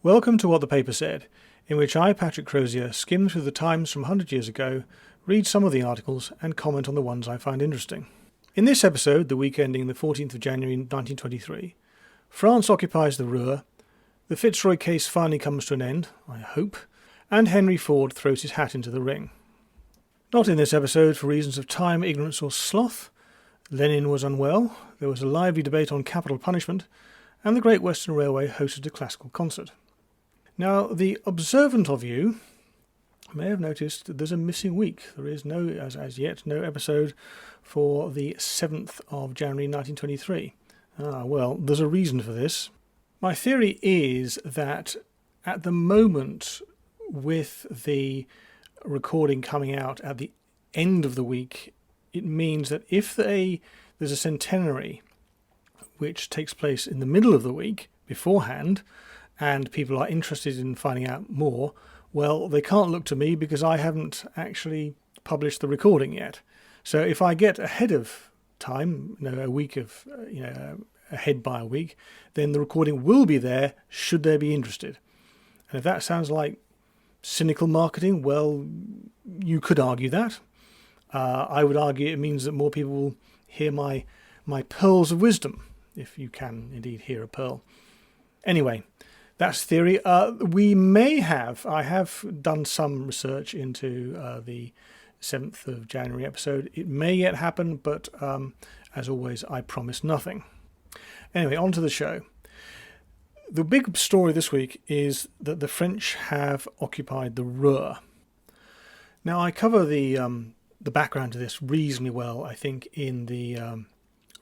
Welcome to What the Paper Said, in which I, Patrick Crozier, skim through the Times from 100 years ago, read some of the articles, and comment on the ones I find interesting. In this episode, the week ending the 14th of January 1923, France occupies the Ruhr, the FitzRoy case finally comes to an end, I hope, and Henry Ford throws his hat into the ring. Not in this episode for reasons of time, ignorance or sloth. Lenin was unwell, there was a lively debate on capital punishment, and the Great Western Railway hosted a classical concert. Now, the observant of you may have noticed that there's a missing week. There is no, as yet, no episode for the 7th of January 1923. Well, there's a reason for this. My theory is that at the moment, with the recording coming out at the end of the week, it means that if there's a centenary which takes place in the middle of the week beforehand, and people are interested in finding out more, well, they can't look to me because I haven't actually published the recording yet. So if I get ahead of time, a week of, ahead by a week, then the recording will be there should they be interested. And if that sounds like cynical marketing, well, you could argue that. I would argue it means that more people will hear my pearls of wisdom, if you can indeed hear a pearl. Anyway, that's theory. I have done some research into the 7th of January episode. It may yet happen, but as always, I promise nothing. Anyway, on to the show. The big story this week is that the French have occupied the Ruhr. Now, I cover the background to this reasonably well, I think, in the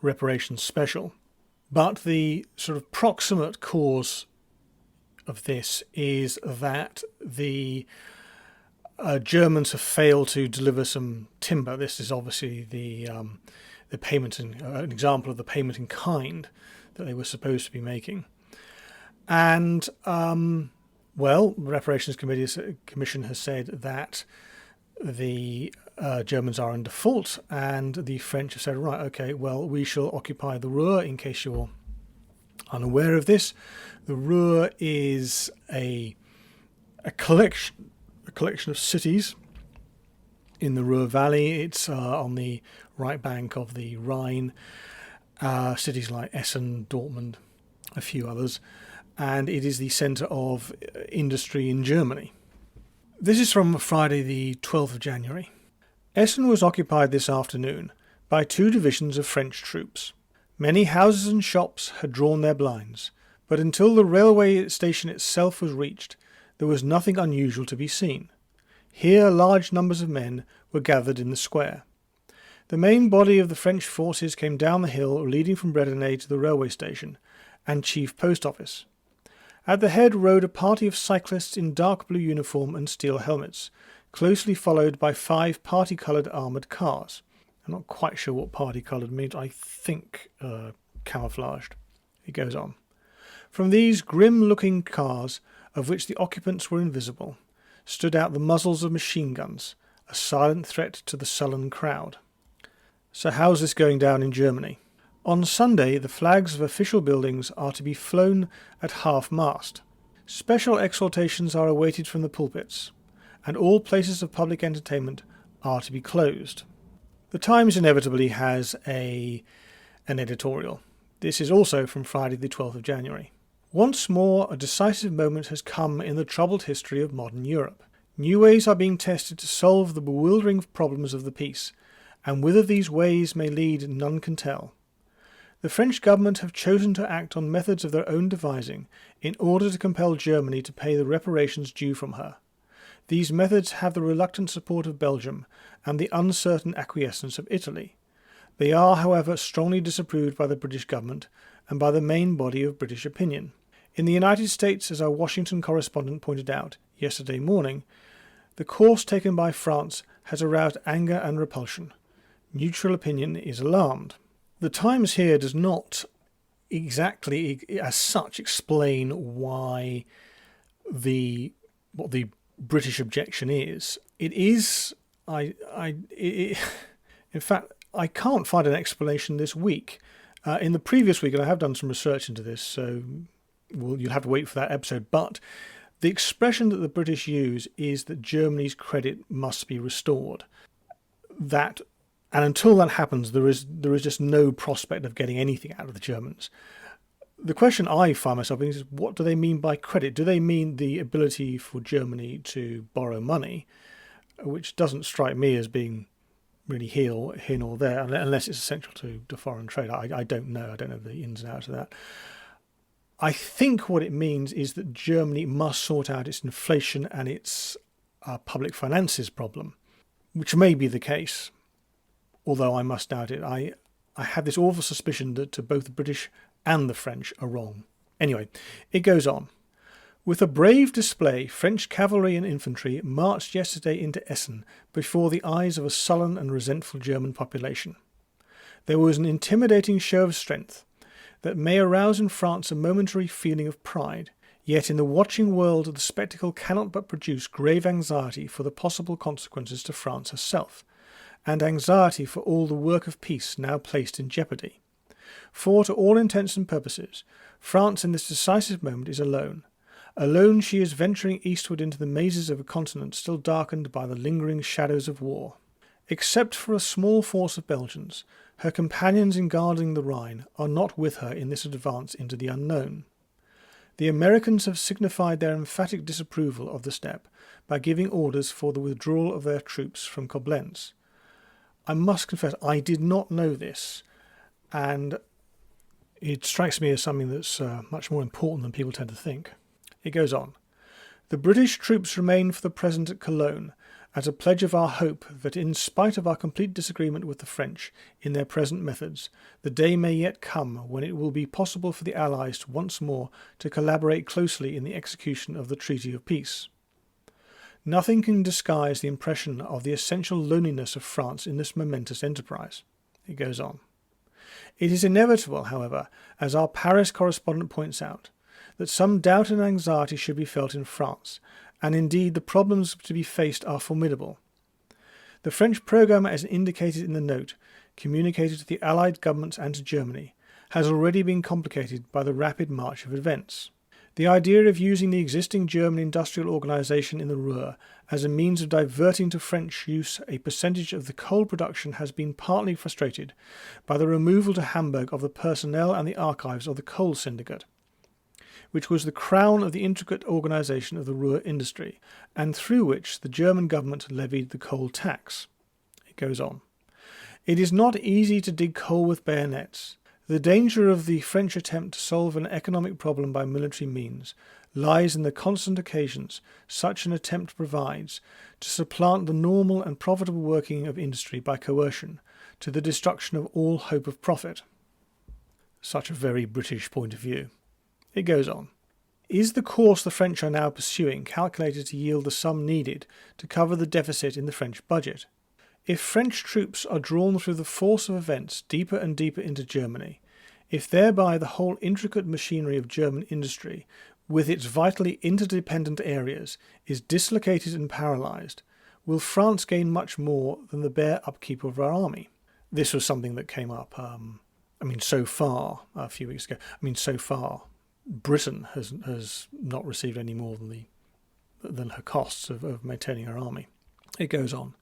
reparations special. But the sort of proximate cause of this is that the Germans have failed to deliver some timber. This is obviously the payment, an example of the payment in kind that they were supposed to be making. And, the Reparations Commission has said that the Germans are in default, and the French have said, right, okay, well, we shall occupy the Ruhr. In case you're unaware of this, the Ruhr is a collection of cities in the Ruhr Valley. It's on the right bank of the Rhine, cities like Essen, Dortmund, a few others, and it is the centre of industry in Germany. This is from Friday the 12th of January. Essen was occupied this afternoon by 2 divisions of French troops. Many houses and shops had drawn their blinds, but until the railway station itself was reached, there was nothing unusual to be seen. Here large numbers of men were gathered in the square. The main body of the French forces came down the hill leading from Bredeney to the railway station and chief post office. At the head rode a party of cyclists in dark blue uniform and steel helmets, closely followed by 5 party-coloured armoured cars. I'm not quite sure what party-coloured means. I think camouflaged. It goes on. From these grim-looking cars, of which the occupants were invisible, stood out the muzzles of machine guns, a silent threat to the sullen crowd. So how's this going down in Germany? On Sunday, the flags of official buildings are to be flown at half-mast. Special exhortations are awaited from the pulpits, and all places of public entertainment are to be closed. The Times inevitably has an editorial. This is also from Friday the 12th of January. Once more, a decisive moment has come in the troubled history of modern Europe. New ways are being tested to solve the bewildering problems of the peace, and whither these ways may lead none can tell. The French government have chosen to act on methods of their own devising in order to compel Germany to pay the reparations due from her. These methods have the reluctant support of Belgium and the uncertain acquiescence of Italy. They are, however, strongly disapproved by the British government and by the main body of British opinion. In the United States, as our Washington correspondent pointed out yesterday morning, the course taken by France has aroused anger and repulsion. Neutral opinion is alarmed. The Times here does not exactly, as such, explain why what the British objection is. It is, in fact, I can't find an explanation this week. In the previous week, and I have done some research into this, so well, you'll have to wait for that episode. But the expression that the British use is that Germany's credit must be restored. And until that happens, there is just no prospect of getting anything out of the Germans. The question I find myself in is, what do they mean by credit? Do they mean the ability for Germany to borrow money, which doesn't strike me as being really here or there, unless it's essential to foreign trade? I don't know. I don't know the ins and outs of that. I think what it means is that Germany must sort out its inflation and its public finances problem, which may be the case, although I must doubt it. I have this awful suspicion that both the British and the French are wrong. Anyway, it goes on. With a brave display, French cavalry and infantry marched yesterday into Essen before the eyes of a sullen and resentful German population. There was an intimidating show of strength that may arouse in France a momentary feeling of pride, yet in the watching world the spectacle cannot but produce grave anxiety for the possible consequences to France herself, and anxiety for all the work of peace now placed in jeopardy. For, to all intents and purposes, France in this decisive moment is alone. Alone she is venturing eastward into the mazes of a continent still darkened by the lingering shadows of war. Except for a small force of Belgians, her companions in guarding the Rhine are not with her in this advance into the unknown. The Americans have signified their emphatic disapproval of the step by giving orders for the withdrawal of their troops from Koblenz. I must confess I did not know this, and it strikes me as something that's much more important than people tend to think. It goes on. The British troops remain for the present at Cologne, as a pledge of our hope that in spite of our complete disagreement with the French in their present methods, the day may yet come when it will be possible for the Allies once more to collaborate closely in the execution of the Treaty of Peace. Nothing can disguise the impression of the essential loneliness of France in this momentous enterprise. It goes on. It is inevitable, however, as our Paris correspondent points out, that some doubt and anxiety should be felt in France, and indeed the problems to be faced are formidable. The French programme, as indicated in the note communicated to the Allied governments and to Germany, has already been complicated by the rapid march of events. The idea of using the existing German industrial organisation in the Ruhr as a means of diverting to French use a percentage of the coal production has been partly frustrated by the removal to Hamburg of the personnel and the archives of the coal syndicate, which was the crown of the intricate organisation of the Ruhr industry, and through which the German government levied the coal tax. It goes on. It is not easy to dig coal with bayonets. The danger of the French attempt to solve an economic problem by military means lies in the constant occasions such an attempt provides to supplant the normal and profitable working of industry by coercion, to the destruction of all hope of profit. Such a very British point of view. It goes on. Is the course the French are now pursuing calculated to yield the sum needed to cover the deficit in the French budget? If French troops are drawn through the force of events deeper and deeper into Germany, if thereby the whole intricate machinery of German industry, with its vitally interdependent areas, is dislocated and paralysed, will France gain much more than the bare upkeep of her army? This was something that came up, so far, a few weeks ago. So far, Britain has not received any more than her costs of maintaining her army. It goes on.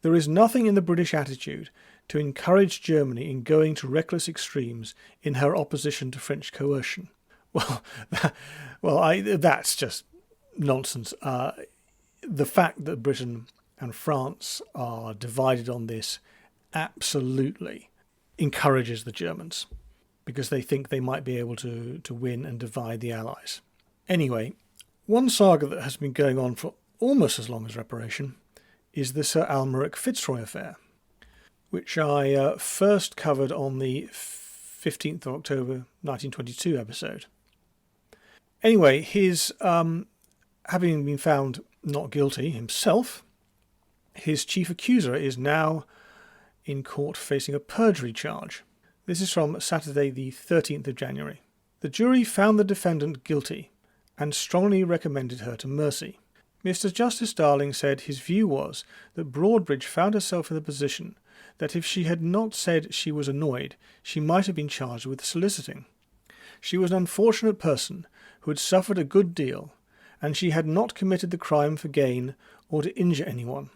There is nothing in the British attitude to encourage Germany in going to reckless extremes in her opposition to French coercion. That's just nonsense. The fact that Britain and France are divided on this absolutely encourages the Germans, because they think they might be able to win and divide the Allies. Anyway, one saga that has been going on for almost as long as reparation is the Sir Almeric FitzRoy affair, which I first covered on the 15th of October 1922 episode. Anyway, his having been found not guilty himself, his chief accuser is now in court facing a perjury charge. This is from Saturday the 13th of January. The jury found the defendant guilty and strongly recommended her to mercy. Mr. Justice Darling said his view was that Broadbridge found herself in the position that if she had not said she was annoyed, she might have been charged with soliciting. She was an unfortunate person who had suffered a good deal, and she had not committed the crime for gain or to injure anyone.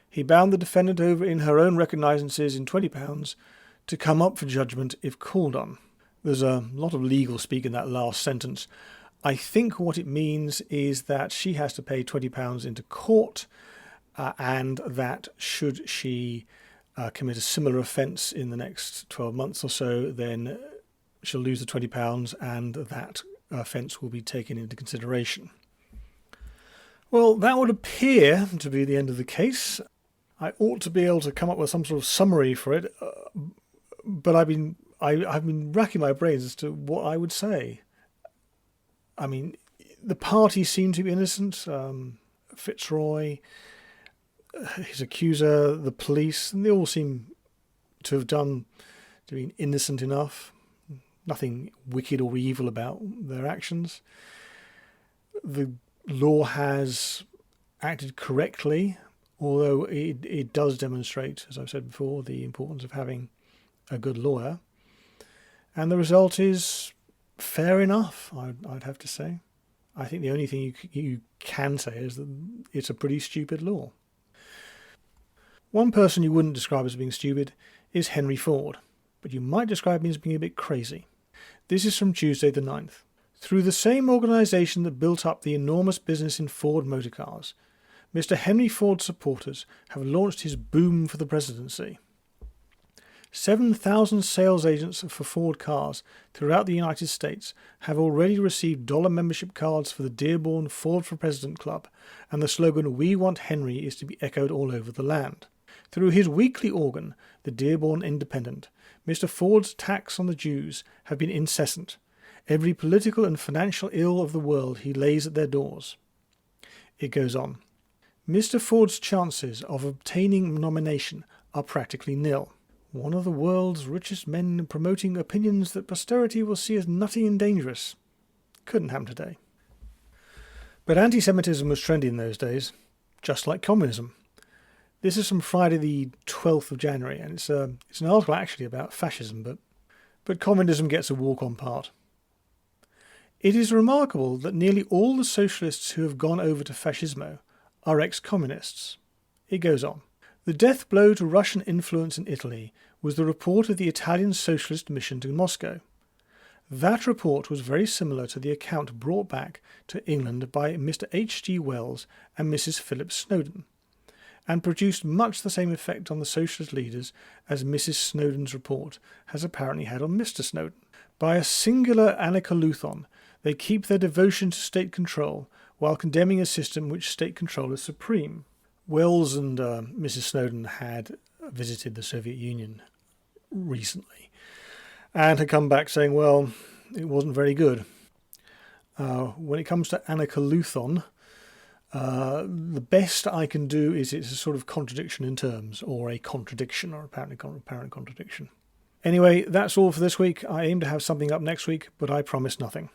He bound the defendant over in her own recognisances in £20 to come up for judgment if called on. There's a lot of legal speak in that last sentence. I think what it means is that she has to pay £20 into court, and that should she commit a similar offence in the next 12 months or so, then she'll lose the £20 and that offence will be taken into consideration. Well, that would appear to be the end of the case. I ought to be able to come up with some sort of summary for it, but I've been racking my brains as to what I would say. I mean, the parties seem to be innocent. FitzRoy, his accuser, the police, and they all seem to be innocent enough. Nothing wicked or evil about their actions. The law has acted correctly, although it does demonstrate, as I've said before, the importance of having a good lawyer. And the result is fair enough, I'd have to say. I think the only thing you can say is that it's a pretty stupid law. One person you wouldn't describe as being stupid is Henry Ford, but you might describe him as being a bit crazy. This is from Tuesday the 9th. Through the same organisation that built up the enormous business in Ford motor cars, Mr. Henry Ford's supporters have launched his boom for the presidency. 7,000 sales agents for Ford cars throughout the United States have already received dollar membership cards for the Dearborn Ford for President Club, and the slogan "We Want Henry" is to be echoed all over the land. Through his weekly organ, the Dearborn Independent, Mr. Ford's attacks on the Jews have been incessant. Every political and financial ill of the world he lays at their doors. It goes on. Mr. Ford's chances of obtaining nomination are practically nil. One of the world's richest men promoting opinions that posterity will see as nutty and dangerous. Couldn't happen today. But anti-Semitism was trendy in those days, just like communism. This is from Friday the 12th of January, and it's an article actually about fascism, but communism gets a walk-on part. It is remarkable that nearly all the socialists who have gone over to fascismo are ex-communists. It goes on. The death blow to Russian influence in Italy was the report of the Italian socialist mission to Moscow. That report was very similar to the account brought back to England by Mr. H.G. Wells and Mrs. Phillips Snowden, and produced much the same effect on the socialist leaders as Mrs. Snowden's report has apparently had on Mr. Snowden. By a singular anacaluthon, they keep their devotion to state control while condemning a system in which state control is supreme. Wells and Mrs. Snowden had visited the Soviet Union recently and had come back saying, well, it wasn't very good. When it comes to anacaluthon, the best I can do is it's a sort of contradiction in terms, or a contradiction, or apparent contradiction. Anyway, that's all for this week. I aim to have something up next week, but I promise nothing.